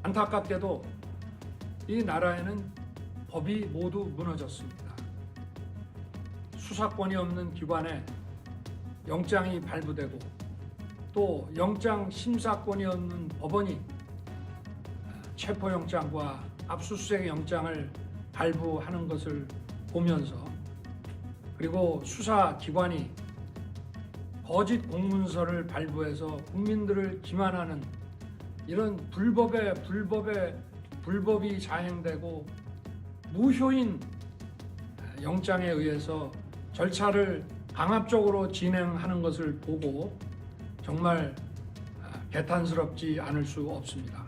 안타깝게도 이 나라에는 법이 모두 무너졌습니다. 수사권이 없는 기관에 영장이 발부되고 또 영장 심사권이 없는 법원이 체포영장과 압수수색 영장을 발부하는 것을 보면서 그리고 수사기관이 거짓 공문서를 발부해서 국민들을 기만하는 이런 불법이 자행되고 무효인 영장에 의해서 절차를 강압적으로 진행하는 것을 보고 정말 개탄스럽지 않을 수 없습니다.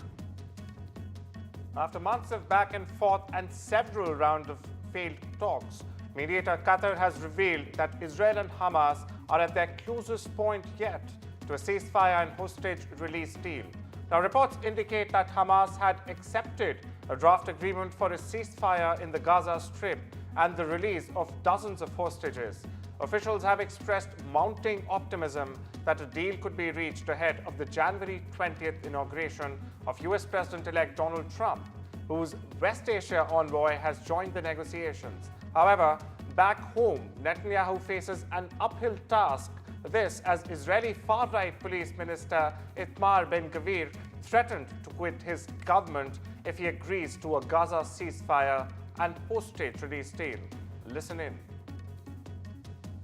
After months of back and forth and several rounds of failed talks, mediator Qatar has revealed that Israel and Hamas are at their closest point yet to a ceasefire and hostage release deal. Now, reports indicate that Hamas had accepted a draft agreement for a ceasefire in the Gaza Strip and the release of dozens of hostages. Officials have expressed mounting optimism that a deal could be reached ahead of the January 20th inauguration of US President-elect Donald Trump, whose West Asia envoy has joined the negotiations. However, back home, Netanyahu faces an uphill task. This as Israeli far-right police minister Itamar Ben-Gvir threatened to quit his government if he agrees to a Gaza ceasefire and hostage release deal. Listen in.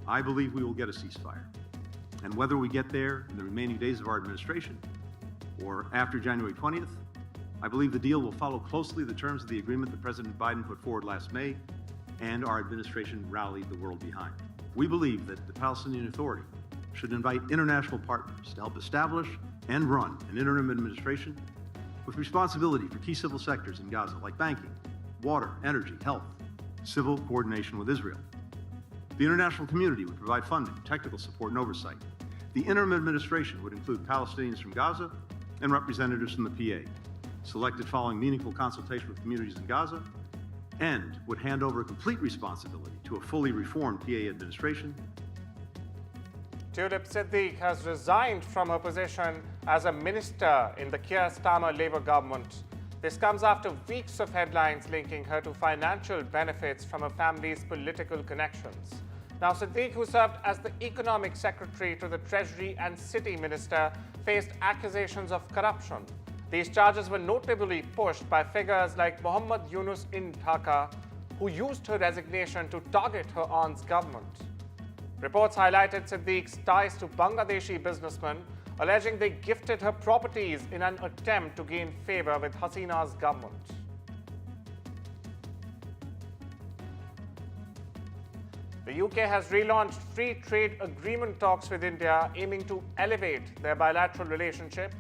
I believe we will get a ceasefire. And whether we get there in the remaining days of our administration or after January 20th, I believe the deal will follow closely the terms of the agreement that President Biden put forward last May and our administration rallied the world behind. We believe that the Palestinian Authority should invite international partners to help establish and run an interim administration with responsibility for key civil sectors in Gaza like banking, water, energy, health, civil coordination with Israel. The international community would provide funding, technical support, and oversight. The interim administration would include Palestinians from Gaza and representatives from the PA, selected following meaningful consultation with communities in Gaza, and would hand over complete responsibility to a fully reformed PA administration. Tulip Siddique has resigned from her position as a minister in the Keir Starmer Labour government. This comes after weeks of headlines linking her to financial benefits from her family's political connections. Now, Siddique, who served as the economic secretary to the Treasury and City Minister, faced accusations of corruption. These charges were notably pushed by figures like Mohammad Yunus in Dhaka, who used her resignation to target her aunt's government. Reports highlighted Siddique's ties to Bangladeshi businessmen, alleging they gifted her properties in an attempt to gain favor with Hasina's government. The UK has relaunched free trade agreement talks with India, aiming to elevate their bilateral relationship.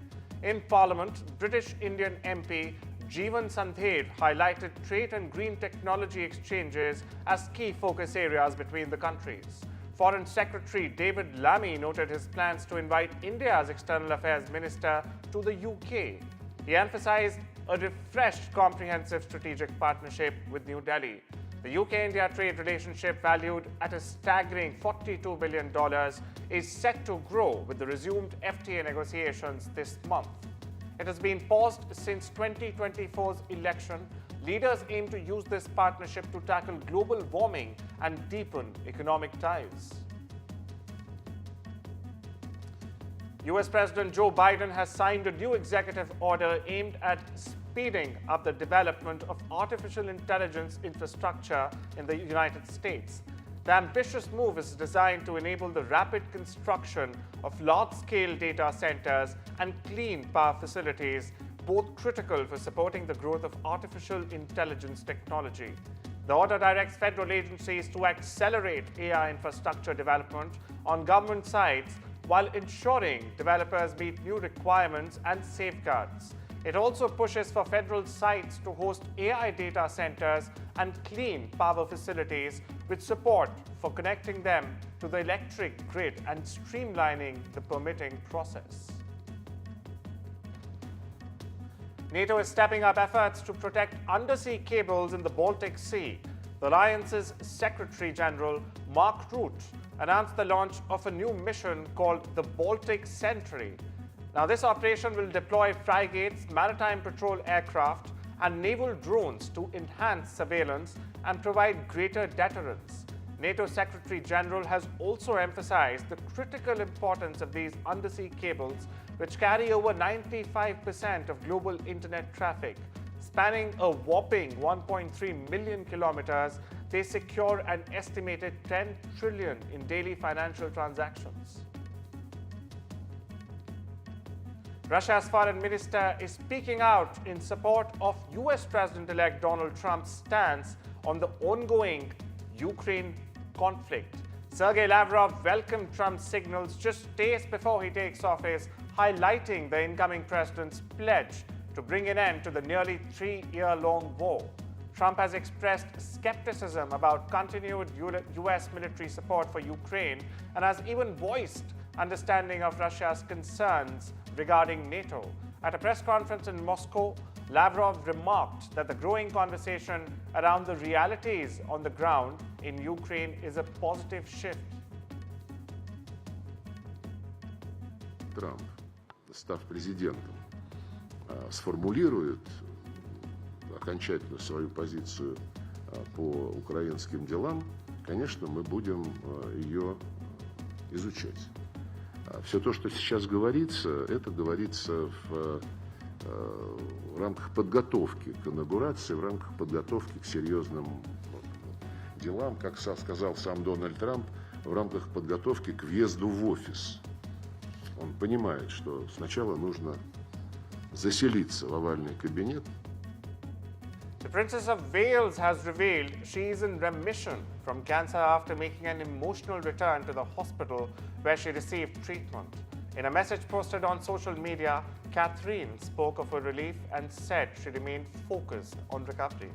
In Parliament, British Indian MP Jeevan Sandher highlighted trade and green technology exchanges as key focus areas between the countries. Foreign Secretary David Lammy noted his plans to invite India's External Affairs Minister to the UK. He emphasized a refreshed comprehensive strategic partnership with New Delhi. The UK-India trade relationship, valued at a staggering $42 billion, is set to grow with the resumed FTA negotiations this month. It has been paused since 2024's election. Leaders aim to use this partnership to tackle global warming and deepen economic ties. US President Joe Biden has signed a new executive order aimed at speeding up the development of artificial intelligence infrastructure in the United States. The ambitious move is designed to enable the rapid construction of large-scale data centers and clean power facilities, both critical for supporting the growth of artificial intelligence technology. The order directs federal agencies to accelerate AI infrastructure development on government sites while ensuring developers meet new requirements and safeguards. It also pushes for federal sites to host AI data centers and clean power facilities with support for connecting them to the electric grid and streamlining the permitting process. NATO is stepping up efforts to protect undersea cables in the Baltic Sea. The alliance's Secretary General, Mark Rutte, announced the launch of a new mission called the Baltic Sentry. Now, this operation will deploy frigates, maritime patrol aircraft, and naval drones to enhance surveillance and provide greater deterrence. NATO Secretary General has also emphasized the critical importance of these undersea cables, which carry over 95% of global internet traffic. Spanning a whopping 1.3 million kilometers, they secure an estimated 10 trillion in daily financial transactions. Russia's foreign minister is speaking out in support of US President-elect Donald Trump's stance on the ongoing Ukraine conflict. Sergei Lavrov welcomed Trump's signals just days before he takes office, highlighting the incoming president's pledge to bring an end to the nearly 3-year-long war. Trump has expressed skepticism about continued US military support for Ukraine and has even voiced understanding of Russia's concerns regarding NATO. At a press conference in Moscow, Lavrov remarked that the growing conversation around the realities on the ground in Ukraine is a positive shift. Трамп, став президентом, сформулирует окончательно свою позицию по украинским делам, конечно, мы будем ее изучать. Все то, что сейчас говорится, это говорится в рамках подготовки к инаугурации, в рамках подготовки к серьезным делам, как сказал сам Дональд Трамп, в рамках подготовки к въезду в офис. Он понимает, что сначала нужно заселиться в овальный кабинет. The Princess of Wales has revealed she is in remission from cancer after making an emotional return to the hospital where she received treatment. In a message posted on social media, Catherine spoke of her relief and said she remained focused on recovery.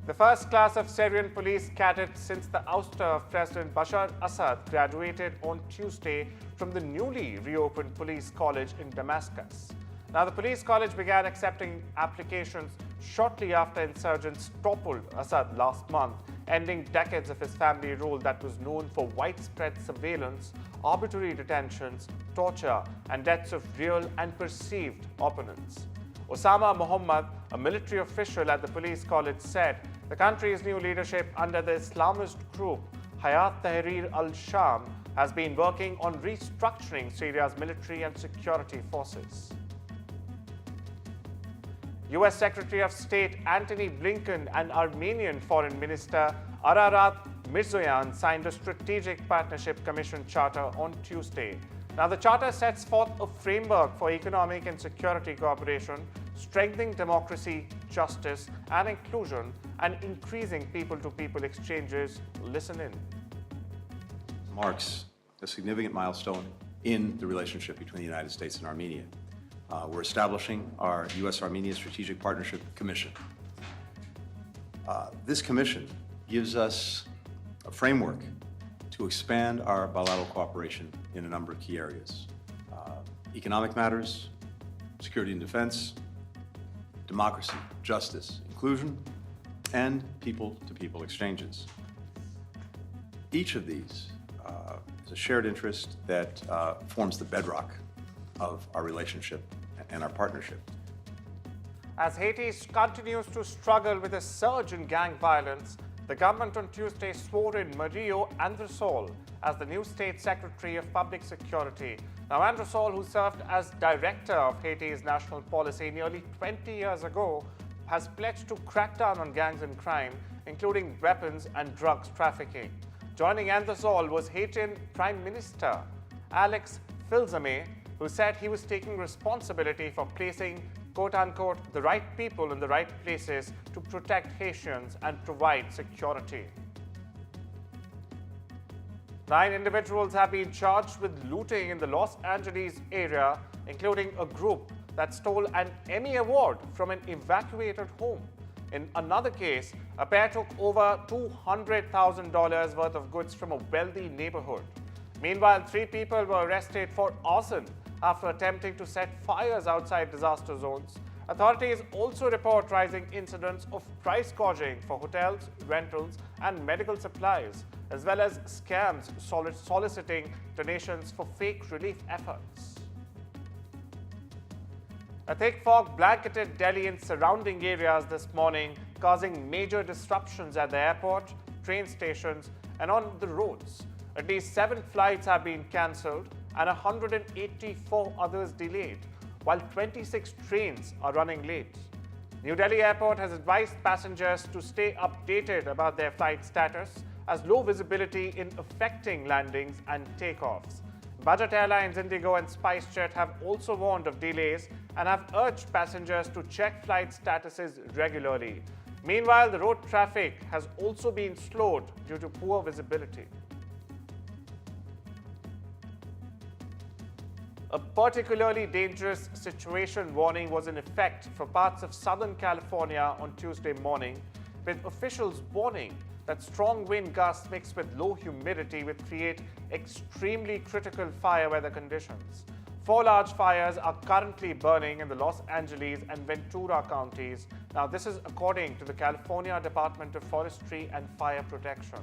The first class of Syrian police cadets since the ouster of President Bashar Assad graduated on Tuesday from the newly reopened police college in Damascus. Now, the police college began accepting applications shortly after insurgents toppled Assad last month, ending decades of his family rule that was known for widespread surveillance, arbitrary detentions, torture, and deaths of real and perceived opponents. Osama Muhammad, a military official at the police college, said the country's new leadership under the Islamist group Hayat Tahrir al-Sham has been working on restructuring Syria's military and security forces. US Secretary of State Antony Blinken and Armenian Foreign Minister Ararat Mirzoyan signed a Strategic Partnership Commission charter on Tuesday. Now, the charter sets forth a framework for economic and security cooperation, strengthening democracy, justice, and inclusion, and increasing people-to-people exchanges. Listen in. Marks a significant milestone in the relationship between the United States and Armenia. We're establishing our U.S.-Armenia Strategic Partnership Commission. This commission gives us a framework to expand our bilateral cooperation in a number of key areas. Economic matters, security and defense, democracy, justice, inclusion, and people-to-people exchanges. Each of these is a shared interest that forms the bedrock of our relationship and our partnership. As Haiti continues to struggle with a surge in gang violence, the government on Tuesday swore in Mario Andresol as the new State Secretary of Public Security. Now, Andresol, who served as director of Haiti's national policy nearly 20 years ago, has pledged to crack down on gangs and crime, including weapons and drugs trafficking. Joining Andresol was Haitian Prime Minister Alex Filzame, who said he was taking responsibility for placing, quote-unquote, the right people in the right places to protect Haitians and provide security. 9 individuals have been charged with looting in the Los Angeles area, including a group that stole an Emmy Award from an evacuated home. In another case, a pair took over $200,000 worth of goods from a wealthy neighborhood. Meanwhile, 3 people were arrested for arson after attempting to set fires outside disaster zones. Authorities also report rising incidents of price gouging for hotels, rentals, and medical supplies, as well as scams soliciting donations for fake relief efforts. A thick fog blanketed Delhi and surrounding areas this morning, causing major disruptions at the airport, train stations, and on the roads. At least 7 flights have been cancelled and 184 others delayed, while 26 trains are running late. New Delhi Airport has advised passengers to stay updated about their flight status, as low visibility in affecting landings and takeoffs. Budget airlines Indigo and SpiceJet have also warned of delays and have urged passengers to check flight statuses regularly. Meanwhile, the road traffic has also been slowed due to poor visibility. A particularly dangerous situation warning was in effect for parts of Southern California on Tuesday morning, with officials warning that strong wind gusts mixed with low humidity would create extremely critical fire weather conditions. 4 large fires are currently burning in the Los Angeles and Ventura counties. Now, this is according to the California Department of Forestry and Fire Protection.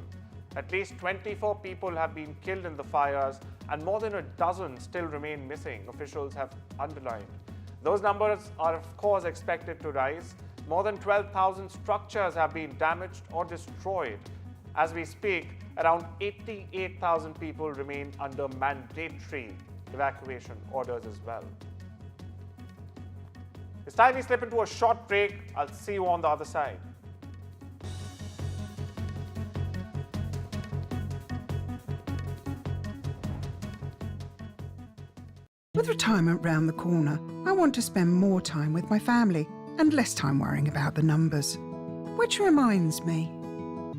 At least 24 people have been killed in the fires and more than a dozen still remain missing, officials have underlined. Those numbers are of course expected to rise. More than 12,000 structures have been damaged or destroyed. As we speak, around 88,000 people remain under mandatory evacuation orders as well. It's time we slip into a short break. I'll see you on the other side. With retirement round the corner, I want to spend more time with my family and less time worrying about the numbers. Which reminds me,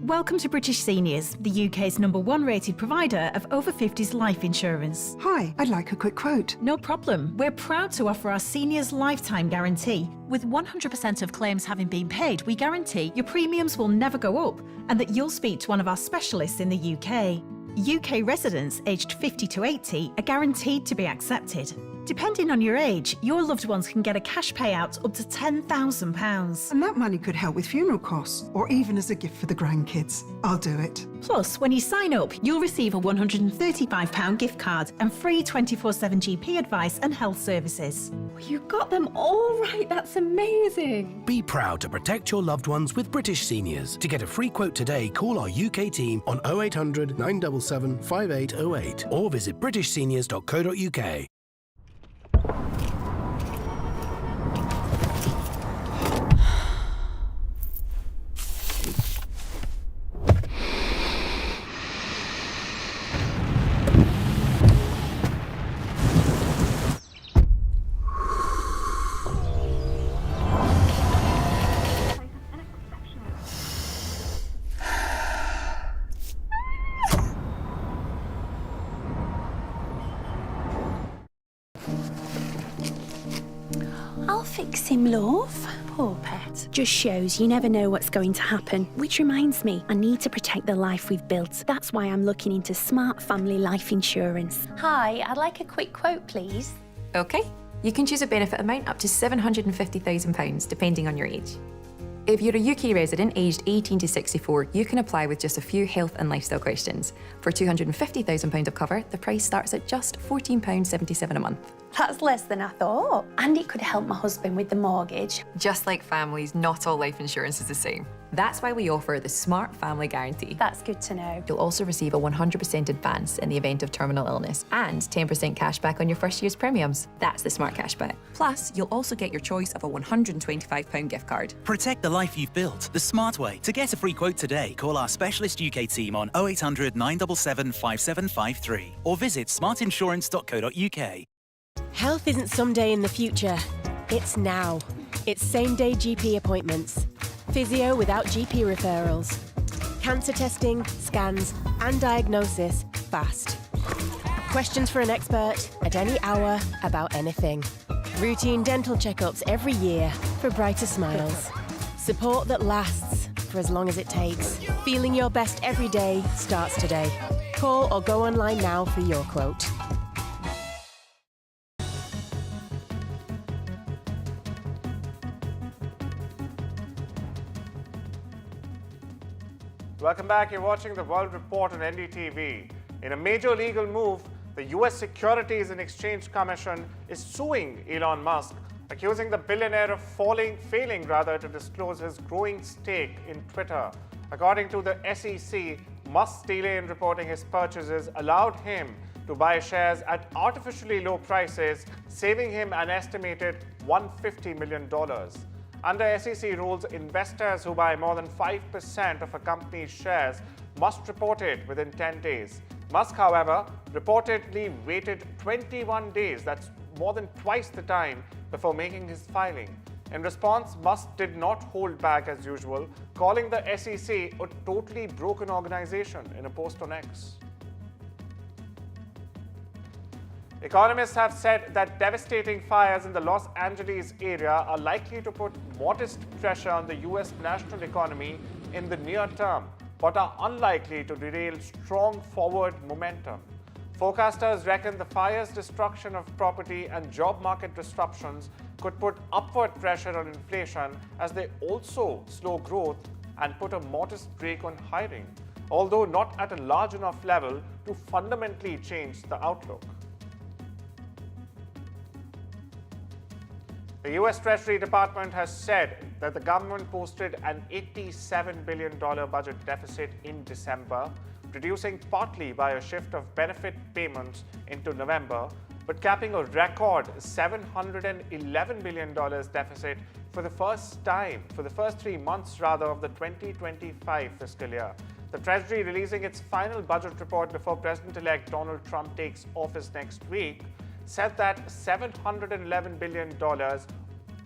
Welcome to British Seniors, the UK's #1 rated provider of over 50s life insurance. hi, I'd like a quick quote. No problem. We're proud to offer our seniors lifetime guarantee. With 100% of claims having been paid, we guarantee your premiums will never go up and that you'll speak to one of our specialists in the UK. UK residents aged 50 to 80 are guaranteed to be accepted. Depending on your age, your loved ones can get a cash payout up to £10,000. And that money could help with funeral costs or even as a gift for the grandkids. I'll do it. Plus, when you sign up, you'll receive a £135 gift card and free 24/7 GP advice and health services. You got them all right. That's amazing. Be proud to protect your loved ones with British Seniors. To get a free quote today, call our UK team on 0800 977 5808 or visit britishseniors.co.uk. I'll fix him, love. Poor pet. Just shows you never know what's going to happen. Which reminds me, I need to protect the life we've built. That's why I'm looking into Smart Family Life Insurance. Hi, I'd like a quick quote, please. OK, you can choose a benefit amount up to £750,000, depending on your age. If you're a UK resident aged 18 to 64, you can apply with just a few health and lifestyle questions. For £250,000 of cover, the price starts at just £14.77 a month. That's less than I thought. And it could help my husband with the mortgage. Just like families, not all life insurance is the same. That's why we offer the Smart Family Guarantee. That's good to know. You'll also receive a 100% advance in the event of terminal illness and 10% cash back on your first year's premiums. That's the Smart Cashback. Plus, you'll also get your choice of a £125 gift card. Protect the life you've built the smart way. To get a free quote today, call our specialist UK team on 0800 977 5753 or visit smartinsurance.co.uk. Health isn't someday in the future. It's now. It's same-day GP appointments. Physio without GP referrals. Cancer testing, scans, and diagnosis fast. Questions for an expert at any hour about anything. Routine dental checkups every year for brighter smiles. Support that lasts for as long as it takes. Feeling your best every day starts today. Call or go online now for your quote. Welcome back. You're watching The World Report on NDTV. In a major legal move, the US Securities and Exchange Commission is suing Elon Musk, accusing the billionaire of failing to disclose his growing stake in Twitter. According to the SEC, Musk's delay in reporting his purchases allowed him to buy shares at artificially low prices, saving him an estimated $150 million. Under SEC rules, investors who buy more than 5% of a company's shares must report it within 10 days. Musk, however, reportedly waited 21 days, that's more than twice the time, before making his filing. In response, Musk did not hold back as usual, calling the SEC a totally broken organization in a post on X. Economists have said that devastating fires in the Los Angeles area are likely to put modest pressure on the US national economy in the near term, but are unlikely to derail strong forward momentum. Forecasters reckon the fire's destruction of property and job market disruptions could put upward pressure on inflation as they also slow growth and put a modest brake on hiring, although not at a large enough level to fundamentally change the outlook. The US Treasury Department has said that the government posted an $87 billion budget deficit in December, reducing partly by a shift of benefit payments into November, but capping a record $711 billion deficit for the first 3 months of the 2025 fiscal year. The Treasury, releasing its final budget report before President-elect Donald Trump takes office next week, said that $711 billion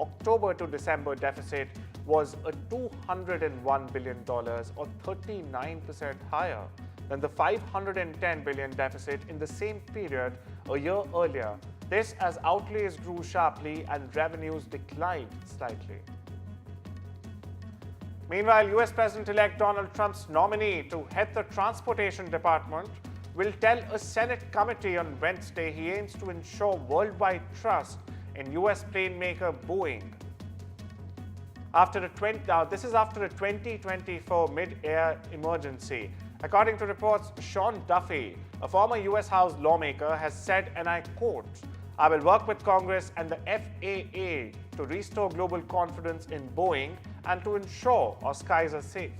October to December deficit was a $201 billion or 39% higher than the $510 billion deficit in the same period a year earlier. This as outlays grew sharply and revenues declined slightly. Meanwhile, US President-elect Donald Trump's nominee to head the Transportation Department will tell a Senate committee on Wednesday he aims to ensure worldwide trust in US plane maker Boeing. This is after a 2024 mid-air emergency. According to reports, Sean Duffy, a former US House lawmaker, has said, and I quote, "I will work with Congress and the FAA to restore global confidence in Boeing and to ensure our skies are safe."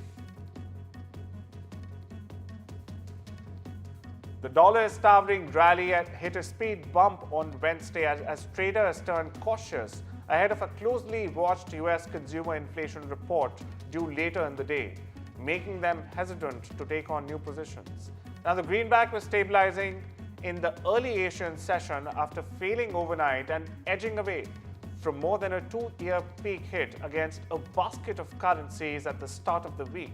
The dollar's towering rally hit a speed bump on Wednesday as traders turned cautious ahead of a closely watched US consumer inflation report due later in the day, making them hesitant to take on new positions. Now, the greenback was stabilizing in the early Asian session after failing overnight and edging away from more than a 2-year peak hit against a basket of currencies at the start of the week.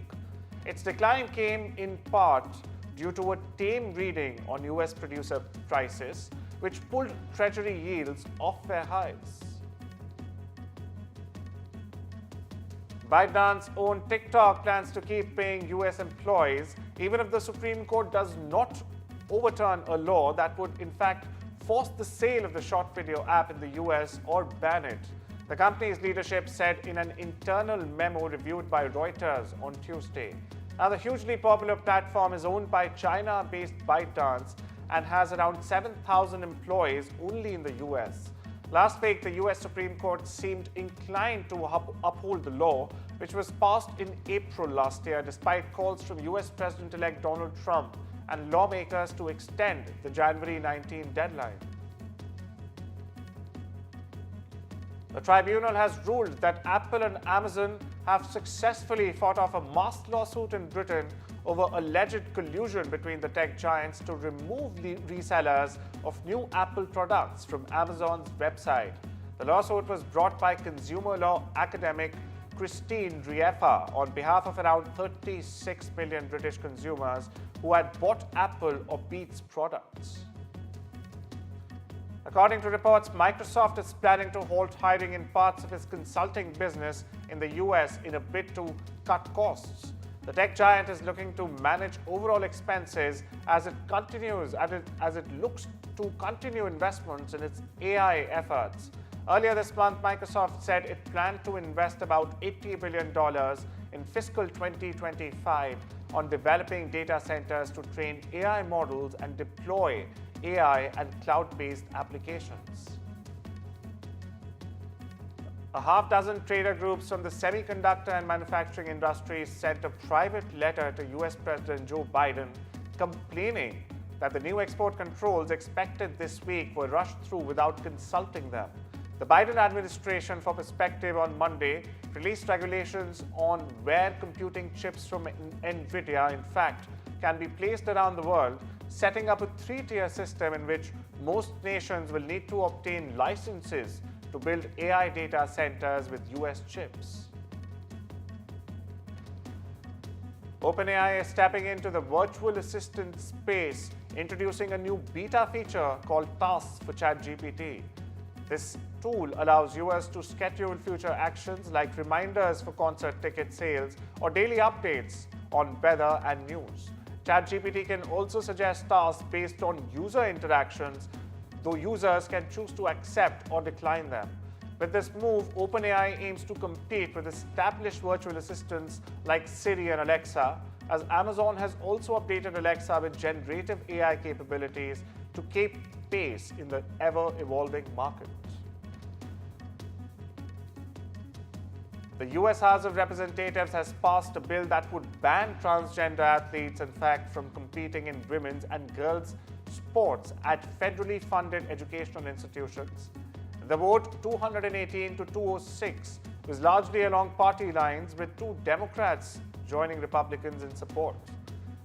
Its decline came in part due to a tame reading on US producer prices, which pulled Treasury yields off their highs. ByteDance's own TikTok plans to keep paying US employees, even if the Supreme Court does not overturn a law that would in fact force the sale of the short video app in the US or ban it. The company's leadership said in an internal memo reviewed by Reuters on Tuesday. Now, the hugely popular platform is owned by China-based ByteDance and has around 7,000 employees only in the US. Last week, the US Supreme Court seemed inclined to uphold the law, which was passed in April last year, despite calls from US President-elect Donald Trump and lawmakers to extend the January 19 deadline. The tribunal has ruled that Apple and Amazon have successfully fought off a mass lawsuit in Britain over alleged collusion between the tech giants to remove the resellers of new Apple products from Amazon's website. The lawsuit was brought by consumer law academic Christine Riefa on behalf of around 36 million British consumers who had bought Apple or Beats products. According to reports, Microsoft is planning to halt hiring in parts of its consulting business in the US in a bid to cut costs. The tech giant is looking to manage overall expenses as it looks to continue investments in its AI efforts. Earlier this month, Microsoft said it planned to invest about $80 billion in fiscal 2025 on developing data centers to train AI models and deploy AI and cloud-based applications. A half dozen trader groups from the semiconductor and manufacturing industries sent a private letter to US President Joe Biden complaining that the new export controls expected this week were rushed through without consulting them. The Biden administration, for perspective, on Monday released regulations on where computing chips from NVIDIA, in fact, can be placed around the world, setting up a three-tier system in which most nations will need to obtain licenses to build AI data centers with US chips. OpenAI is stepping into the virtual assistant space, introducing a new beta feature called Tasks for ChatGPT. This tool allows users to schedule future actions like reminders for concert ticket sales or daily updates on weather and news. ChatGPT can also suggest tasks based on user interactions, though users can choose to accept or decline them. With this move, OpenAI aims to compete with established virtual assistants like Siri and Alexa, as Amazon has also updated Alexa with generative AI capabilities to keep pace in the ever-evolving market. The US House of Representatives has passed a bill that would ban transgender athletes, in fact, from competing in women's and girls' sports at federally funded educational institutions. The vote, 218 to 206, was largely along party lines, with two Democrats joining Republicans in support.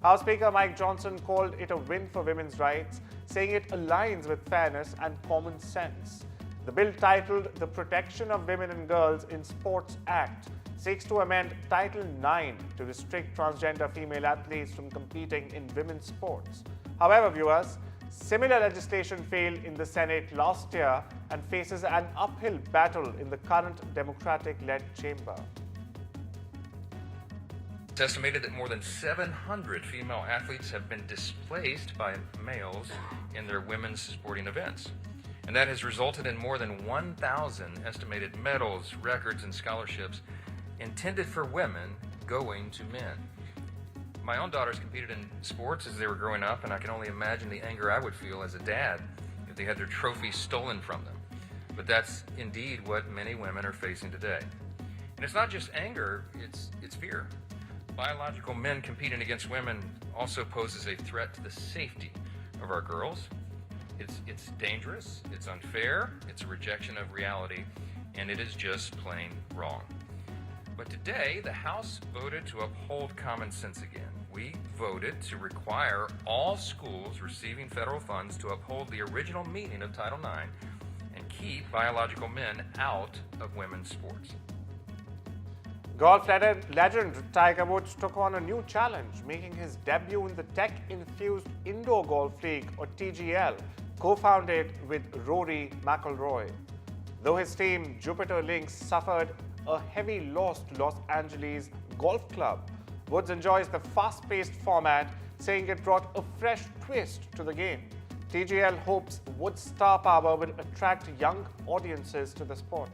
House Speaker Mike Johnson called it a win for women's rights, saying it aligns with fairness and common sense. The bill, titled the Protection of Women and Girls in Sports Act, seeks to amend Title IX to restrict transgender female athletes from competing in women's sports. However, viewers, similar legislation failed in the Senate last year and faces an uphill battle in the current Democratic-led chamber. It's estimated that more than 700 female athletes have been displaced by males in their women's sporting events. And that has resulted in more than 1,000 estimated medals, records, and scholarships intended for women going to men. My own daughters competed in sports as they were growing up, and I can only imagine the anger I would feel as a dad if they had their trophies stolen from them. But that's indeed what many women are facing today. And it's not just anger, it's fear. Biological men competing against women also poses a threat to the safety of our girls. It's dangerous, it's unfair, it's a rejection of reality, and it is just plain wrong. But today, the House voted to uphold common sense again. We voted to require all schools receiving federal funds to uphold the original meaning of Title IX and keep biological men out of women's sports. Golf legend Tiger Woods took on a new challenge, making his debut in the tech-infused Indoor Golf League, or TGL, co-founded with Rory McIlroy. Though his team, Jupiter Links, suffered a heavy loss to Los Angeles Golf Club, Woods enjoys the fast-paced format, saying it brought a fresh twist to the game. TGL hopes Woods' star power will attract young audiences to the sport.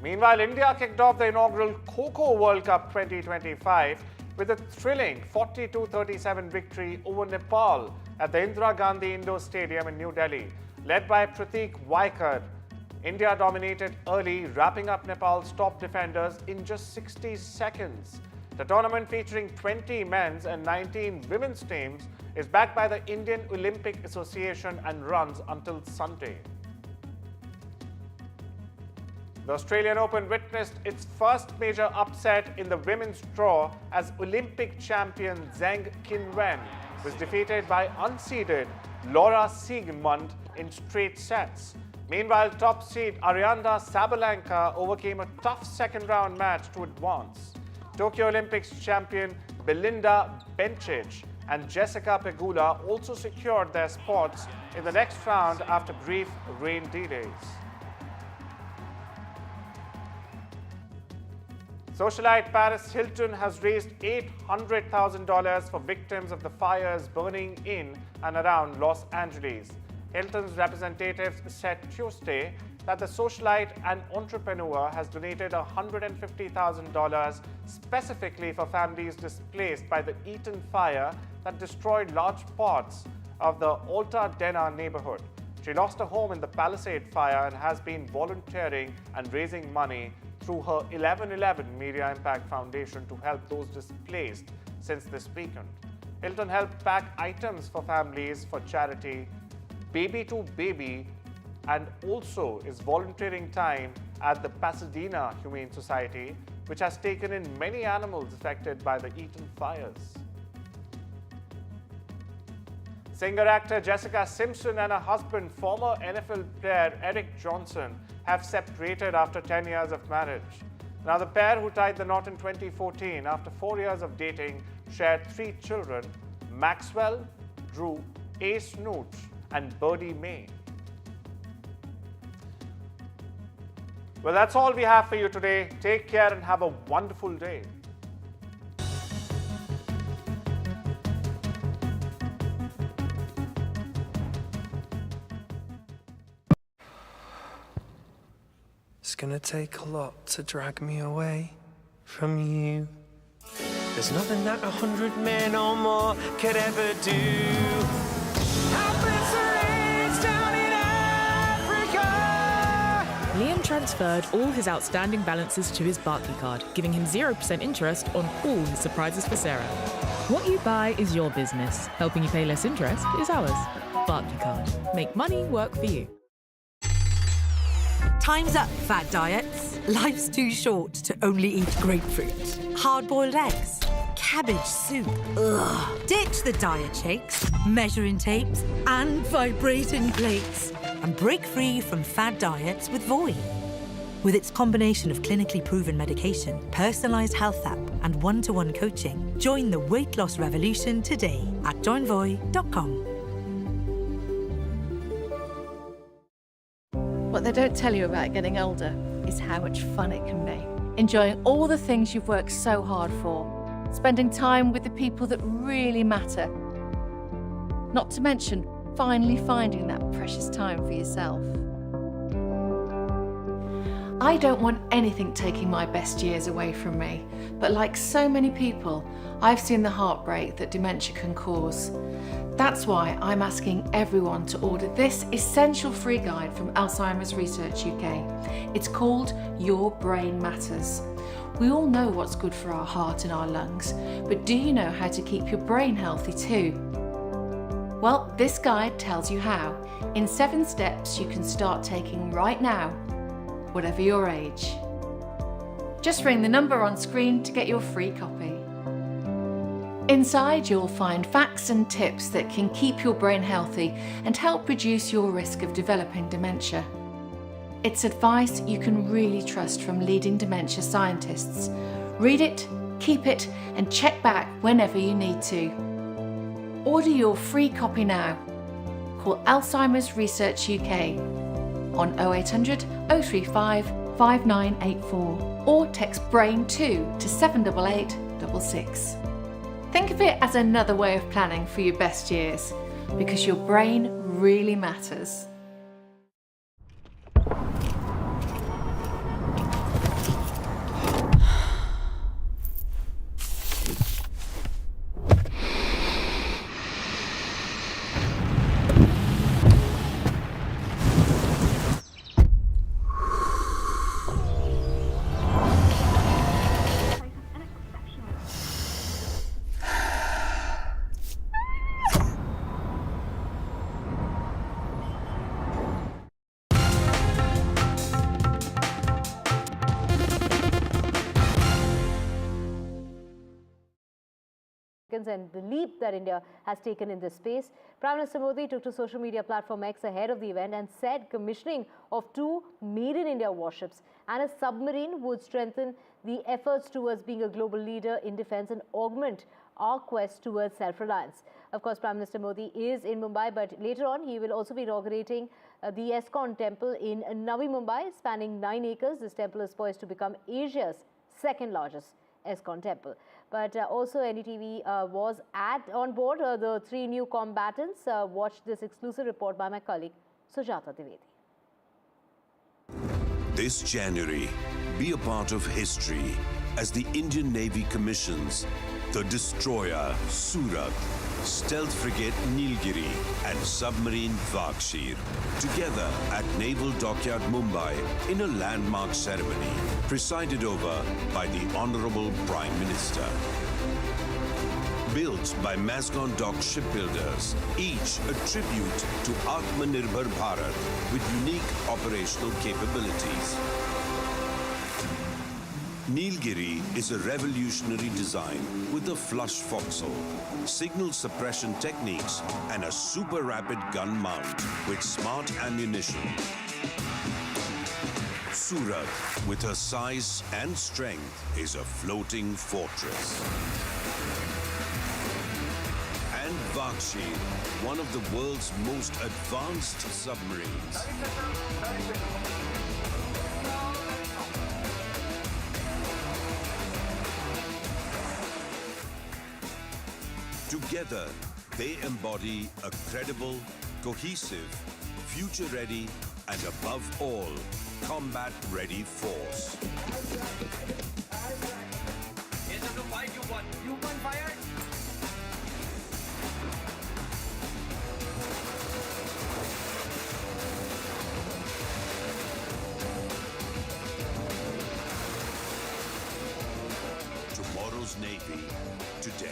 Meanwhile, India kicked off the inaugural Kho-Kho World Cup 2025 with a thrilling 42-37 victory over Nepal at the Indira Gandhi Indoor Stadium in New Delhi. Led by Pratik Vaikar, India dominated early, wrapping up Nepal's top defenders in just 60 seconds. The tournament, featuring 20 men's and 19 women's teams, is backed by the Indian Olympic Association and runs until Sunday. The Australian Open witnessed its first major upset in the women's draw as Olympic champion Zheng Qinwen was defeated by unseeded Laura Siegemund in straight sets. Meanwhile, top seed Arianda Sabalenka overcame a tough second-round match to advance. Tokyo Olympics champion Belinda Bencic and Jessica Pegula also secured their spots in the next round after brief rain delays. Socialite Paris Hilton has raised $800,000 for victims of the fires burning in and around Los Angeles. Hilton's representatives said Tuesday that the socialite and entrepreneur has donated $150,000 specifically for families displaced by the Eaton fire that destroyed large parts of the Altadena neighborhood. She lost her home in the Palisade fire and has been volunteering and raising money through her 1111 Media Impact Foundation to help those displaced since this weekend. Hilton helped pack items for families for charity Baby to Baby, and also is volunteering time at the Pasadena Humane Society, which has taken in many animals affected by the Eaton fires. Singer-actor Jessica Simpson and her husband, former NFL player Eric Johnson, have separated after 10 years of marriage. Now, the pair, who tied the knot in 2014 after 4 years of dating, shared 3 children: Maxwell, Drew, Ace Nooch, and Birdie May. Well, that's all we have for you today. Take care and have a wonderful day. It's gonna take a lot to drag me away from you. There's nothing that 100 men or more could ever do. Liam transferred all his outstanding balances to his Barclay card, giving him 0% interest on all his surprises for Sarah. What you buy is your business. Helping you pay less interest is ours. Barclay card. Make money work for you. Time's up, fad diets. Life's too short to only eat grapefruit, hard-boiled eggs, cabbage soup. Ugh. Ditch the diet shakes, measuring tapes, and vibrating plates, and break free from fad diets with Voi. With its combination of clinically proven medication, personalised health app, and one-to-one coaching, join the weight loss revolution today at joinvoi.com. What they don't tell you about getting older is how much fun it can be. Enjoying all the things you've worked so hard for. Spending time with the people that really matter. Not to mention, finally finding that precious time for yourself. I don't want anything taking my best years away from me, but like so many people, I've seen the heartbreak that dementia can cause. That's why I'm asking everyone to order this essential free guide from Alzheimer's Research UK. It's called Your Brain Matters. We all know what's good for our heart and our lungs, but do you know how to keep your brain healthy too? Well, this guide tells you how, in 7 steps you can start taking right now, whatever your age. Just ring the number on screen to get your free copy. Inside, you'll find facts and tips that can keep your brain healthy and help reduce your risk of developing dementia. It's advice you can really trust from leading dementia scientists. Read it, keep it, and check back whenever you need to. Order your free copy now. Call Alzheimer's Research UK on 0800 035 5984 or text BRAIN2 to 78866. Think of it as another way of planning for your best years, because your brain really matters. And the leap that India has taken in this space. Prime Minister Modi took to social media platform X ahead of the event and said commissioning of 2 Made in India warships and a submarine would strengthen the efforts towards being a global leader in defense and augment our quest towards self-reliance. Of course, Prime Minister Modi is in Mumbai, but later on he will also be inaugurating the ISKCON temple in Navi Mumbai, spanning 9 acres. This temple is poised to become Asia's 2nd largest ISKCON temple. But also NDTV was on board the 3 new combatants. Watch this exclusive report by my colleague Sujata Dwivedi. This January, be a part of history as the Indian Navy commissions the destroyer Surat, stealth frigate Nilgiri and submarine Vakshir together at Naval Dockyard Mumbai in a landmark ceremony presided over by the Honorable Prime Minister. Built by Mazgon Dock shipbuilders, each a tribute to Atmanirbhar Bharat with unique operational capabilities. Nilgiri is a revolutionary design with a flush forecastle, signal suppression techniques, and a super rapid gun mount with smart ammunition. Surat, with her size and strength, is a floating fortress. And Vakshir, one of the world's most advanced submarines. Together, they embody a credible, cohesive, future-ready, and above all, combat-ready force. Tomorrow's Navy, today.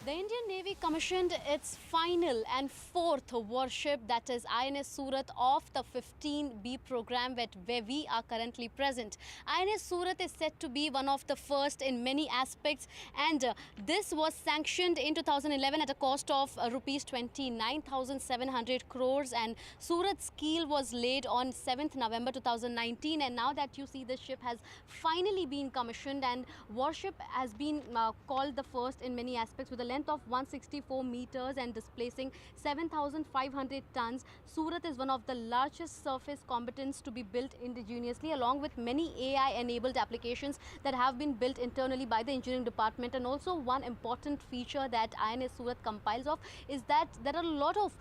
The Indian Navy commissioned its final and fourth warship, that is INS Surat, of the 15B program where we are currently present. INS Surat is said to be one of the first in many aspects, and this was sanctioned in 2011 at a cost of rupees 29,700 crores, and Surat's keel was laid on 7th November 2019, and now that you see the ship has finally been commissioned, and warship has been called the first in many aspects with a length of 164 meters and displacing 7,500 tons. Surat is one of the largest surface combatants to be built indigenously, along with many AI-enabled applications that have been built internally by the engineering department. And also one important feature that INS Surat compiles of is that there are a lot of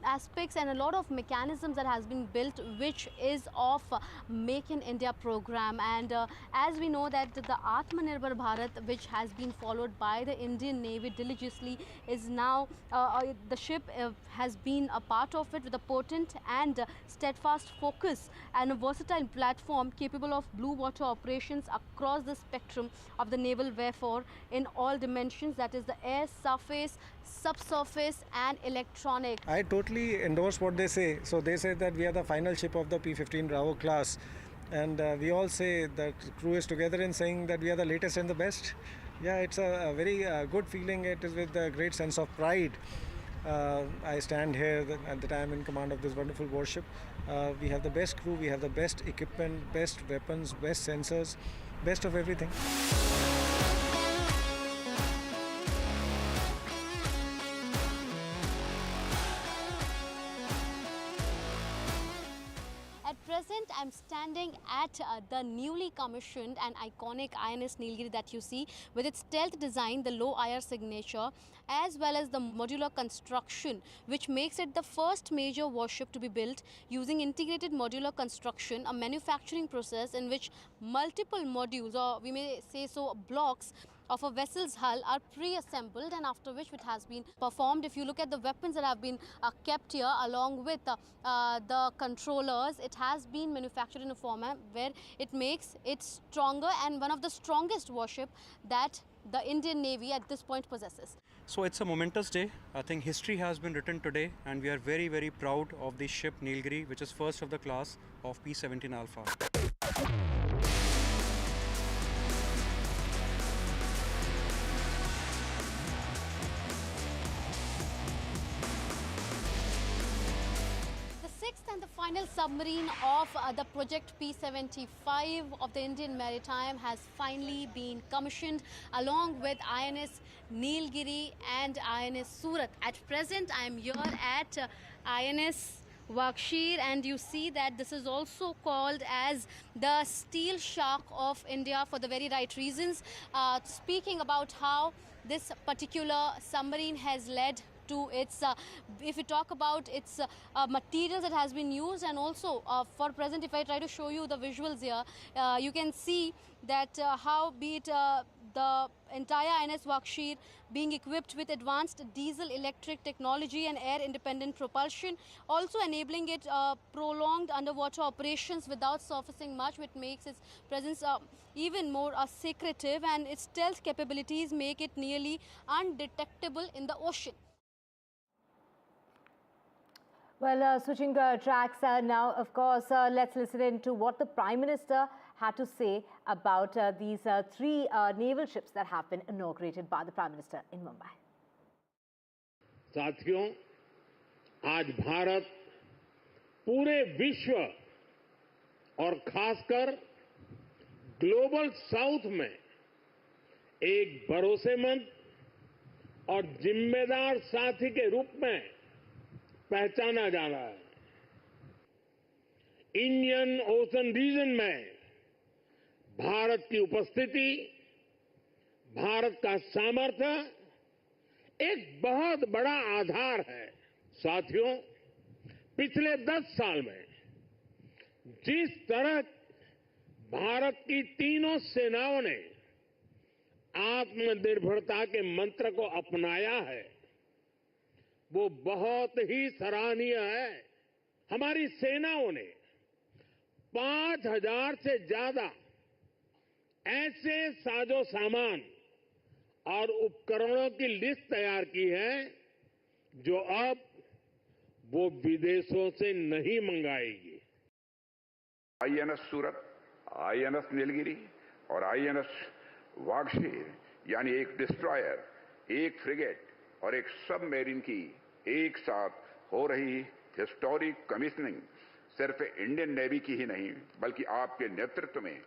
aspects and a lot of mechanisms that has been built which is of Make in India program. And as we know that the Atmanirbhar Bharat, which has been followed by the Indian Navy diligently, is now the ship has been a part of it with a potent and steadfast focus and a versatile platform capable of blue water operations across the spectrum of the naval warfare in all dimensions, that is the air, surface, subsurface and electronic. I totally endorse what they say. So they say that we are the final ship of the P-15 Bravo class, and we all say that the crew is together in saying that we are the latest and the best. Yeah, it's a very good feeling. It is with a great sense of pride. I stand here at the time in command of this wonderful warship. We have the best crew, we have the best equipment, best weapons, best sensors, best of everything. At present, I'm standing at the newly commissioned and iconic INS Nilgiri that you see, with its stealth design, the low IR signature, as well as the modular construction, which makes it the first major warship to be built using integrated modular construction, a manufacturing process in which multiple modules, or we may say so blocks, of a vessel's hull are pre-assembled, and after which it has been performed. If you look at the weapons that have been kept here along with the controllers, it has been manufactured in a format where it makes it stronger and one of the strongest warship that the Indian Navy at this point possesses. So it's a momentous day. I think history has been written today, and we are very, very proud of the ship Nilgiri, which is first of the class of P-17 Alpha. And the final submarine of the project P-75 of the Indian Maritime has finally been commissioned along with INS Nilgiri and INS Surat. At present, I am here at INS Wakshir, and you see that this is also called as the steel shark of India for the very right reasons. Speaking about how this particular submarine has led to its, if we talk about its materials that has been used, and also for present, if I try to show you the visuals here, you can see that how be it the entire INS Wakshir being equipped with advanced diesel electric technology and air independent propulsion, also enabling it prolonged underwater operations without surfacing much, which makes its presence even more secretive, and its stealth capabilities make it nearly undetectable in the ocean. Well, switching tracks now, of course, let's listen in to what the Prime Minister had to say about these three naval ships that have been inaugurated by the Prime Minister in Mumbai. साथियों, आज भारत पूरे विश्व और खासकर global south में एक भरोसेमंद और जिम्मेदार साथी के रूप में पहचाना जा रहा है। इंडियन ओशन रीजन में भारत की उपस्थिति, भारत का सामर्थ्य एक बहुत बड़ा आधार है। साथियों, पिछले 10 साल में जिस तरह भारत की तीनों सेनाओं ने आत्मनिर्भरता के मंत्र को अपनाया है, वो बहुत ही सराहनीय है। हमारी सेनाओं ने 5000 से ज्यादा ऐसे साजो सामान और उपकरणों की लिस्ट तैयार की है जो अब वो विदेशों से नहीं मंगाएगी। आईएनएस सूरत, आईएनएस नीलगिरी और आईएनएस वागशीर, यानी एक डिस्ट्रॉयर, एक फ्रिगेट और एक सबमरीन की एक साथ हो रही हिस्टोरिक कमीशनिंग सिर्फ इंडियन नेवी की ही नहीं, बल्कि आपके नेतृत्व में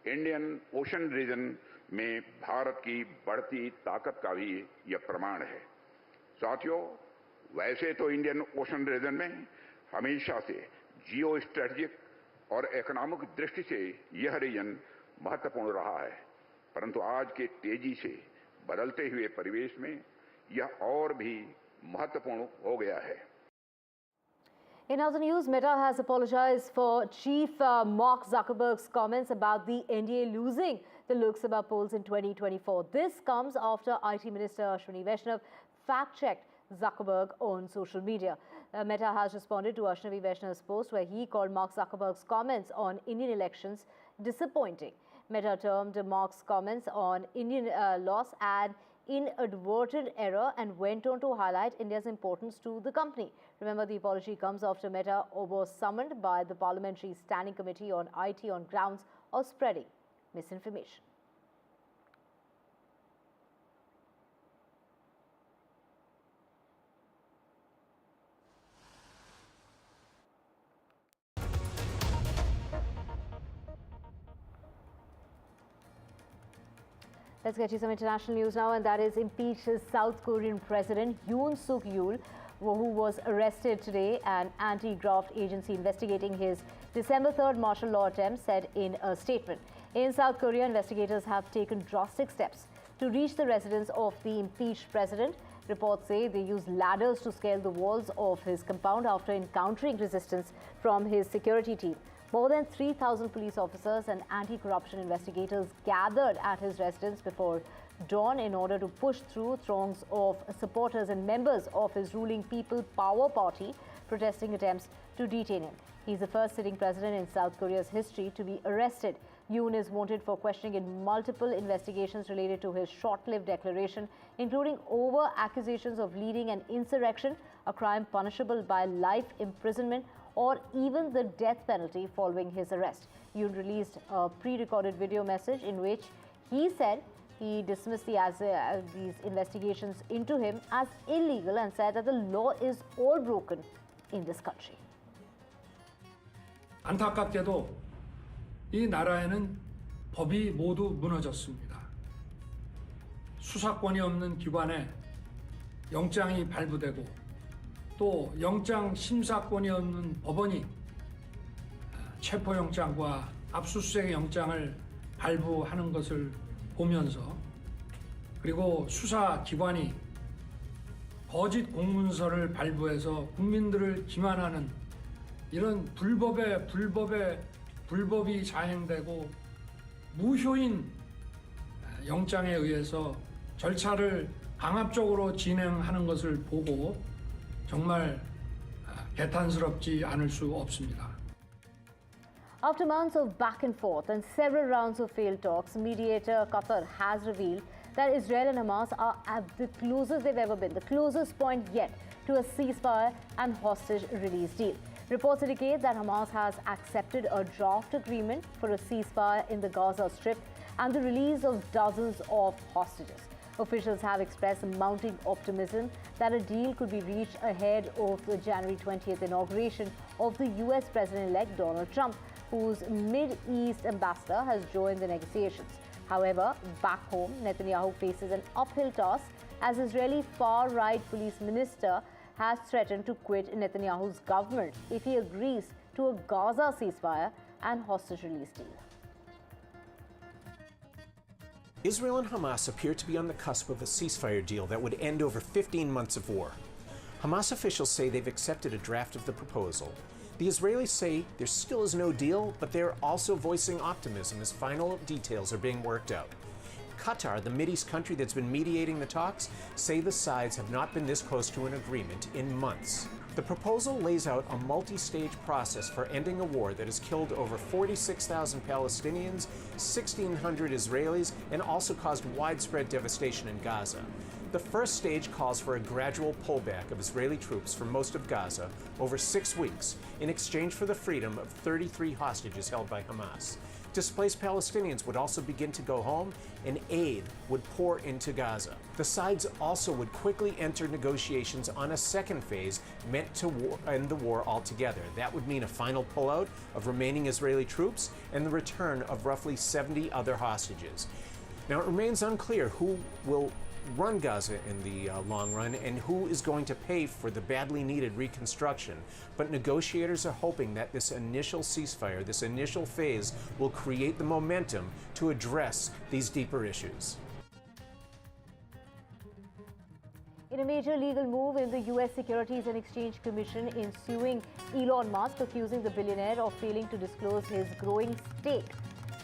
इंडियन ओशन रीजन में भारत की बढ़ती ताकत का भी यह प्रमाण है। साथियों, वैसे तो इंडियन ओशन रीजन में हमेशा से जियो स्ट्रेटेजिक और इकोनॉमिक दृष्टि से यह रीजन महत्वपूर्ण रहा है, परंतु आज के तेजी से बदलते हुए परिवेश में यह और भी महत्वपूर्ण हो गया है। In other news, Meta has apologized for Chief Mark Zuckerberg's comments about the NDA losing the Lok Sabha polls in 2024. This comes after IT Minister Ashwini Vaishnav fact-checked Zuckerberg on social media. Meta has responded to Ashwini Vaishnav's post where he called Mark Zuckerberg's comments on Indian elections disappointing. Meta termed Mark's comments on Indian loss an inadvertent error and went on to highlight India's importance to the company. Remember, the apology comes after Meta was summoned by the Parliamentary Standing Committee on IT on grounds of spreading misinformation. Let's get you some international news now, and that is impeached South Korean President Yoon Suk Yeol, who was arrested today. An anti-graft agency investigating his December 3rd martial law attempt said in a statement. In South Korea, investigators have taken drastic steps to reach the residence of the impeached president. Reports say they used ladders to scale the walls of his compound after encountering resistance from his security team. More than 3,000 police officers and anti-corruption investigators gathered at his residence before dawn in order to push through throngs of supporters and members of his ruling People Power Party protesting attempts to detain him. He's the first sitting president in South Korea's history to be arrested. Yoon is wanted for questioning in multiple investigations related to his short-lived declaration, including over accusations of leading an insurrection, a crime punishable by life imprisonment, or even the death penalty following his arrest. Yoon released a pre-recorded video message in which he said he dismissed these investigations into him as illegal and said that the law is all broken in this country. 안타깝게도 이 나라에는 법이 모두 무너졌습니다. 수사권이 없는 기관에 영장이 발부되고 또 영장 심사권이 없는 법원이 체포영장과 압수수색 영장을 발부하는 것을 보면서 그리고 수사기관이 거짓 공문서를 발부해서 국민들을 기만하는 이런 불법이 자행되고 무효인 영장에 의해서 절차를 강압적으로 진행하는 것을 보고 정말 개탄스럽지 않을 수 없습니다. After months of back and forth and several rounds of failed talks, mediator Qatar has revealed that Israel and Hamas are at the closest they've ever been, the closest point yet to a ceasefire and hostage release deal. Reports indicate that Hamas has accepted a draft agreement for a ceasefire in the Gaza Strip and the release of dozens of hostages. Officials have expressed mounting optimism that a deal could be reached ahead of the January 20th inauguration of the US President-elect Donald Trump, whose Mid-East ambassador has joined the negotiations. However, back home, Netanyahu faces an uphill task as Israeli far-right police minister has threatened to quit Netanyahu's government if he agrees to a Gaza ceasefire and hostage release deal. Israel and Hamas appear to be on the cusp of a ceasefire deal that would end over 15 months of war. Hamas officials say they've accepted a draft of the proposal. The Israelis say there still is no deal, but they're also voicing optimism as final details are being worked out. Qatar, the Mideast country that's been mediating the talks, say the sides have not been this close to an agreement in months. The proposal lays out a multi-stage process for ending a war that has killed over 46,000 Palestinians, 1,600 Israelis, and also caused widespread devastation in Gaza. The first stage calls for a gradual pullback of Israeli troops from most of Gaza over 6 weeks in exchange for the freedom of 33 hostages held by Hamas. Displaced Palestinians would also begin to go home, and aid would pour into Gaza. The sides also would quickly enter negotiations on a second phase meant to end the war altogether. That would mean a final pullout of remaining Israeli troops and the return of roughly 70 other hostages. Now, it remains unclear who will run Gaza in the long run and who is going to pay for the badly needed reconstruction. But negotiators are hoping that this initial ceasefire, this initial phase, will create the momentum to address these deeper issues. In a major legal move in the US Securities and Exchange Commission in suing Elon Musk, accusing the billionaire of failing to disclose his growing stake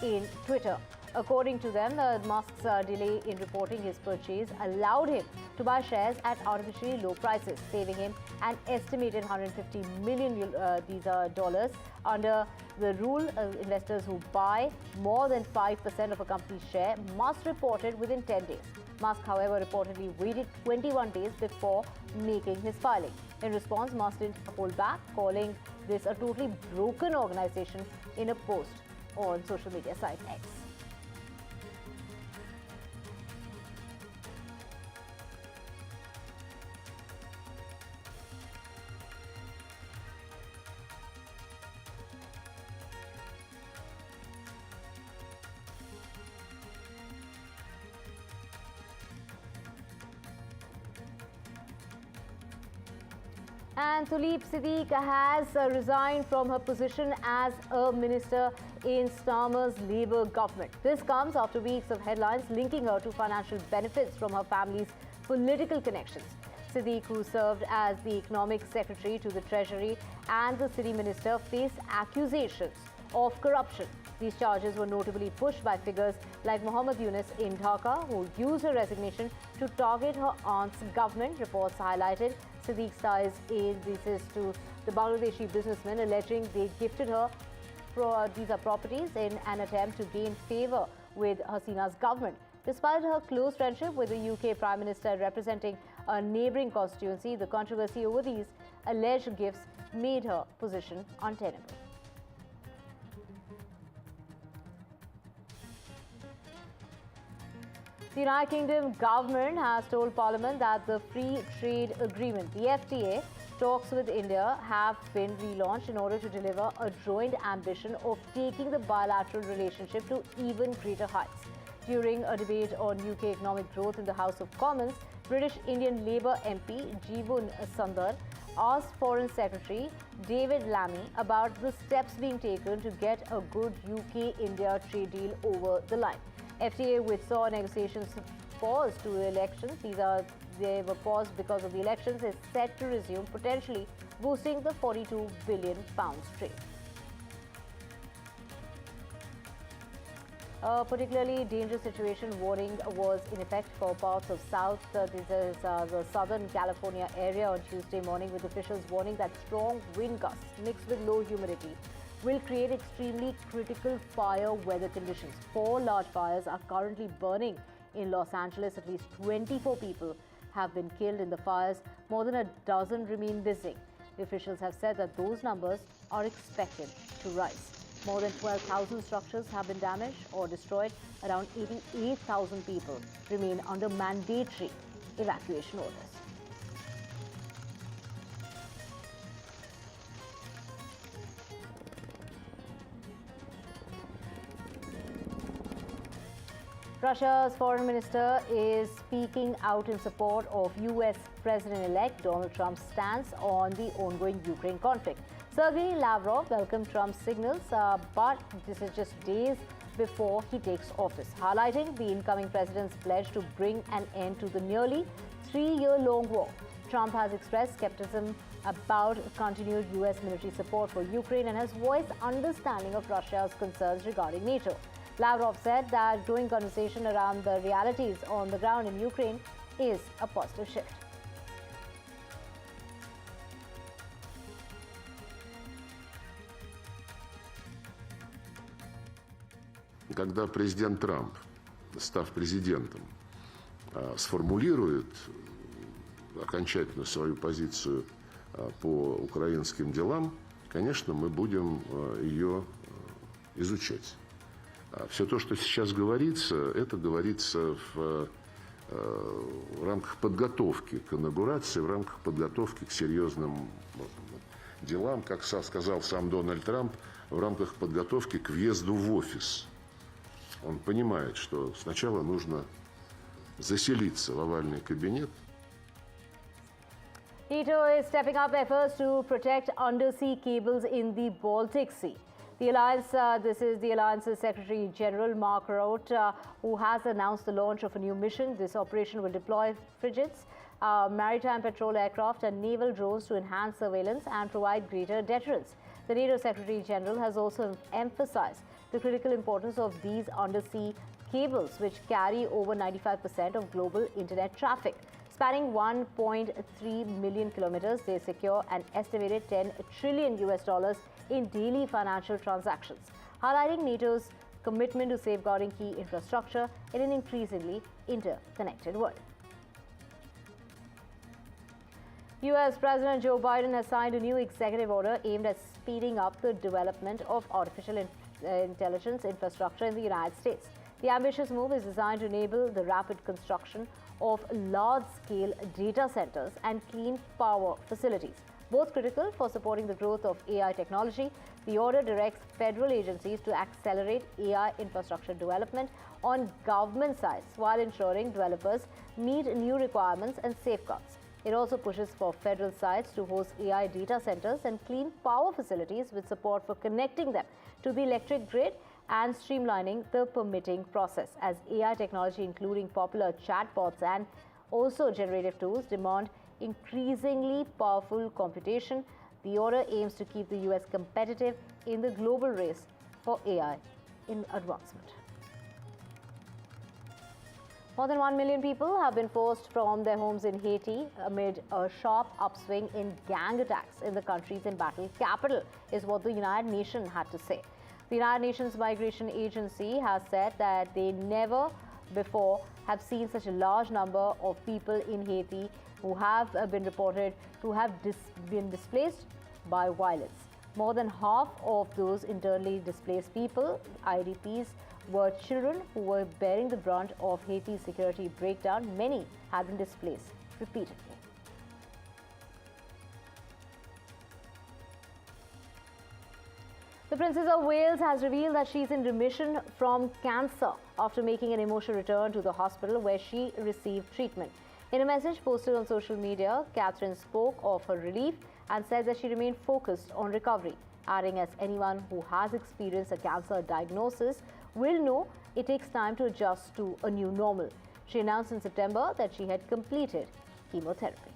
in Twitter. According to them, Musk's delay in reporting his purchase allowed him to buy shares at artificially low prices, saving him an estimated $150 million dollars. Under the rule, investors who buy more than 5% of a company's share must report it within 10 days. Musk, however, reportedly waited 21 days before making his filing. In response, Musk didn't hold back, calling this a totally broken organization in a post on social media site X. And Tulip Siddique has resigned from her position as a minister in Starmer's Labour government. This comes after weeks of headlines linking her to financial benefits from her family's political connections. Siddique, who served as the economic secretary to the Treasury and the city minister, faced accusations of corruption. These charges were notably pushed by figures like Muhammad Yunus in Dhaka, who used her resignation to target her aunt's government. Reports highlighted Siddique's ties to the Bangladeshi businessmen, alleging they gifted her these properties in an attempt to gain favour with Hasina's government. Despite her close friendship with the UK Prime Minister representing a neighbouring constituency, the controversy over these alleged gifts made her position untenable. The United Kingdom government has told Parliament that the Free Trade Agreement, the FTA, talks with India have been relaunched in order to deliver a joint ambition of taking the bilateral relationship to even greater heights. During a debate on UK economic growth in the House of Commons, British Indian Labour MP Jeevan Sundar asked Foreign Secretary David Lammy about the steps being taken to get a good UK-India trade deal over the line. FTA withsaw negotiations paused to the elections. They were paused because of the elections, is set to resume, potentially boosting the £42 billion trade. A particularly dangerous situation warning was in effect for parts of the Southern California area on Tuesday morning, with officials warning that strong wind gusts mixed with low humidity will create extremely critical fire weather conditions. 4 large fires are currently burning in Los Angeles. At least 24 people have been killed in the fires. More than a dozen remain missing. The officials have said that those numbers are expected to rise. More than 12,000 structures have been damaged or destroyed. Around 88,000 people remain under mandatory evacuation orders. Russia's foreign minister is speaking out in support of US President-elect Donald Trump's stance on the ongoing Ukraine conflict. Sergei Lavrov welcomed Trump's signals, but this is just days before he takes office, highlighting the incoming president's pledge to bring an end to the nearly 3-year-long war. Trump has expressed skepticism about continued US military support for Ukraine and has voiced understanding of Russia's concerns regarding NATO. Lavrov said that growing conversation around the realities on the ground in Ukraine is a positive shift. Когда президент Трамп, став президентом, сформулирует окончательно свою позицию по украинским делам, конечно, мы будем ее изучать. Все то, что сейчас говорится, это говорится в рамках подготовки к инаугурации, в рамках подготовки к серьезным делам, как сказал сам Дональд Трамп, в рамках подготовки к въезду в офис. Он понимает, что сначала нужно заселиться в овальный кабинет. NATO is stepping up efforts to protect undersea cables in the Baltic Sea. The alliance, this is the alliance's Secretary General Mark Rutte, who has announced the launch of a new mission. This operation will deploy frigates, maritime patrol aircraft and naval drones to enhance surveillance and provide greater deterrence. The NATO Secretary General has also emphasized the critical importance of these undersea cables, which carry over 95% of global internet traffic. Spanning 1.3 million kilometers, they secure an estimated $10 trillion in daily financial transactions, highlighting NATO's commitment to safeguarding key infrastructure in an increasingly interconnected world. US President Joe Biden has signed a new executive order aimed at speeding up the development of artificial intelligence infrastructure in the United States. The ambitious move is designed to enable the rapid construction of large-scale data centers and clean power facilities, both critical for supporting the growth of AI technology. The order directs federal agencies to accelerate AI infrastructure development on government sites while ensuring developers meet new requirements and safeguards. It also pushes for federal sites to host AI data centers and clean power facilities with support for connecting them to the electric grid and streamlining the permitting process, as AI technology, including popular chatbots and also generative tools, demand increasingly powerful computation. The order aims to keep the US competitive in the global race for AI in advancement. More than 1 million people have been forced from their homes in Haiti amid a sharp upswing in gang attacks in the country's embattled capital, is what the United Nations had to say. The United Nations Migration Agency has said that they never before have seen such a large number of people in Haiti who have been reported to have been displaced by violence. More than half of those internally displaced people, IDPs, were children who were bearing the brunt of Haiti's security breakdown. Many have been displaced repeatedly. The Princess of Wales has revealed that she's in remission from cancer after making an emotional return to the hospital where she received treatment. In a message posted on social media, Catherine spoke of her relief and said that she remained focused on recovery, adding as anyone who has experienced a cancer diagnosis will know it takes time to adjust to a new normal. She announced in September that she had completed chemotherapy.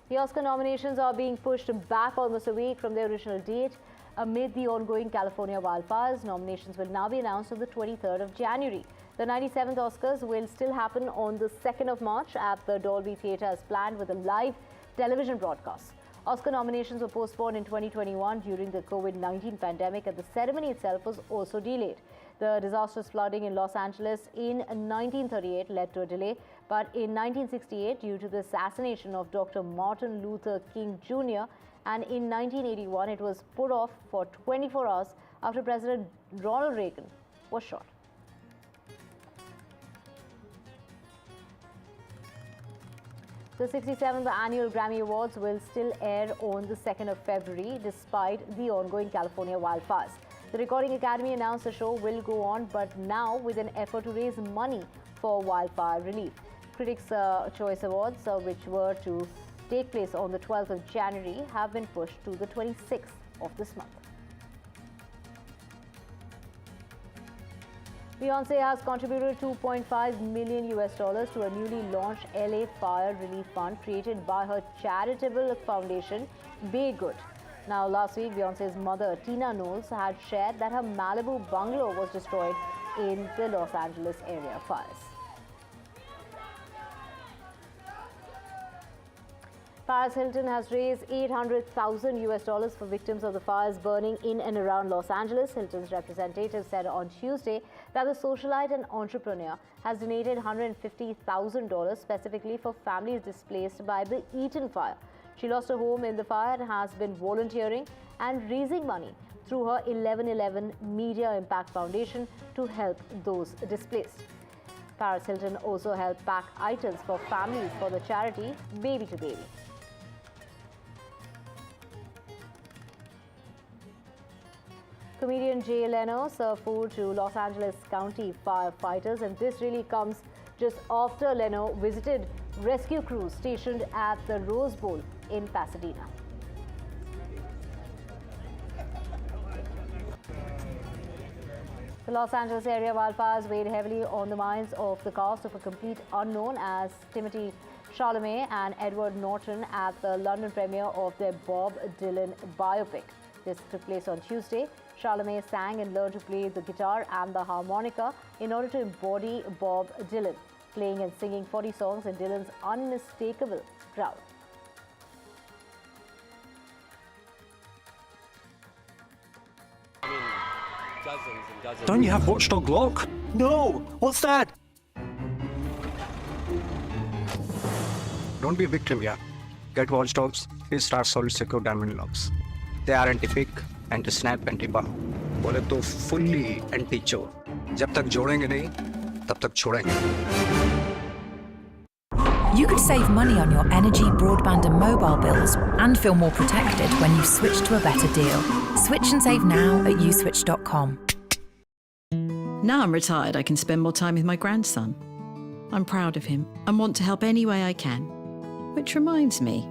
The Oscar nominations are being pushed back almost a week from their original date. Amid the ongoing California wildfires, nominations will now be announced on the 23rd of January. The 97th Oscars will still happen on the 2nd of March at the Dolby Theatre as planned with a live television broadcast. Oscar nominations were postponed in 2021 during the COVID-19 pandemic, and the ceremony itself was also delayed. The disastrous flooding in Los Angeles in 1938 led to a delay, but in 1968, due to the assassination of Dr. Martin Luther King Jr., and in 1981, it was put off for 24 hours after President Ronald Reagan was shot. The 67th Annual Grammy Awards will still air on the 2nd of February despite the ongoing California wildfires. The Recording Academy announced the show will go on, but now with an effort to raise money for wildfire relief. Critics' Choice Awards, which were to take place on the 12th of January, have been pushed to the 26th of this month. Beyonce has contributed $2.5 million to a newly launched LA Fire Relief Fund created by her charitable foundation, Be Good. Now, last week, Beyonce's mother, Tina Knowles, had shared that her Malibu bungalow was destroyed in the Los Angeles area fires. Paris Hilton has raised $800,000 for victims of the fires burning in and around Los Angeles. Hilton's representative said on Tuesday that the socialite and entrepreneur has donated $150,000 specifically for families displaced by the Eaton fire. She lost her home in the fire and has been volunteering and raising money through her 1111 Media Impact Foundation to help those displaced. Paris Hilton also helped pack items for families for the charity Baby to Baby. Comedian Jay Leno served food to Los Angeles County firefighters, and this really comes just after Leno visited rescue crews stationed at the Rose Bowl in Pasadena. The Los Angeles area wildfires weighed heavily on the minds of the cast of A Complete Unknown as Timothée Chalamet and Edward Norton at the London premiere of their Bob Dylan biopic. This took place on Tuesday. Chalamet sang and learned to play the guitar and the harmonica in order to embody Bob Dylan, playing and singing 40 songs in Dylan's unmistakable crowd. Don't you have Watchdog Lock? No! What's that? Don't be a victim, yeah. Get Watchdogs, 3-star solid secure diamond locks. They are anti-fake, anti-snap, anti-bug. बोले तो fully anti-chore. जब तक जोड़ेंगे नहीं, तब तक छोड़ेंगे. You could save money on your energy, broadband and mobile bills and feel more protected when you switch to a better deal. Switch and save now at uswitch.com. Now I'm retired, I can spend more time with my grandson. I'm proud of him and want to help any way I can. Which reminds me.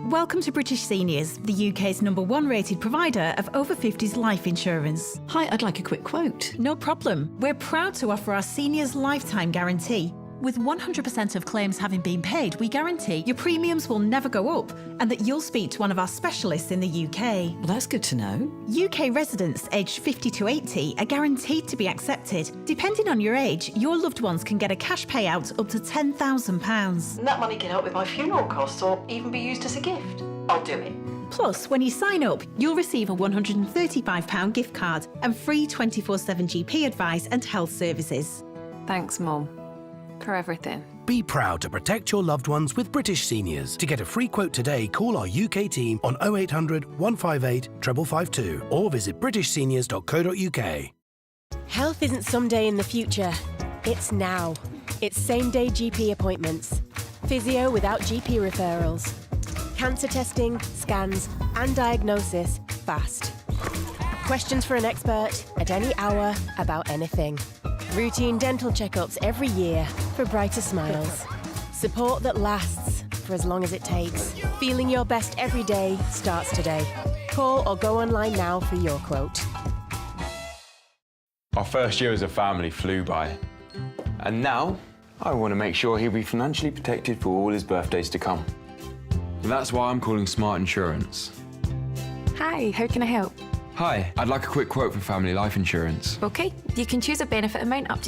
Welcome to British Seniors, the UK's #1 rated provider of over 50s life insurance. Hi, I'd like a quick quote. No problem. We're proud to offer our seniors lifetime guarantee. With 100% of claims having been paid, we guarantee your premiums will never go up and that you'll speak to one of our specialists in the UK. Well, that's good to know. UK residents aged 50 to 80 are guaranteed to be accepted. Depending on your age, your loved ones can get a cash payout up to £10,000. And that money can help with my funeral costs or even be used as a gift. I'll do it. Plus, when you sign up, you'll receive a £135 gift card and free 24/7 GP advice and health services. Thanks, Mum, for everything. Be proud to protect your loved ones with British Seniors. To get a free quote today, call our UK team on 0800 158 552 or visit britishseniors.co.uk. Health isn't someday in the future. It's now. It's same-day GP appointments. Physio without GP referrals. Cancer testing, scans, and diagnosis fast. Questions for an expert at any hour about anything. Routine dental checkups every year for brighter smiles. Support that lasts for as long as it takes. Feeling your best every day starts today. Call or go online now for your quote. Our first year as a family flew by. And now, I want to make sure he'll be financially protected for all his birthdays to come. That's why I'm calling Smart Insurance. Hi, how can I help? Hi, I'd like a quick quote for family life insurance. OK, you can choose a benefit amount up to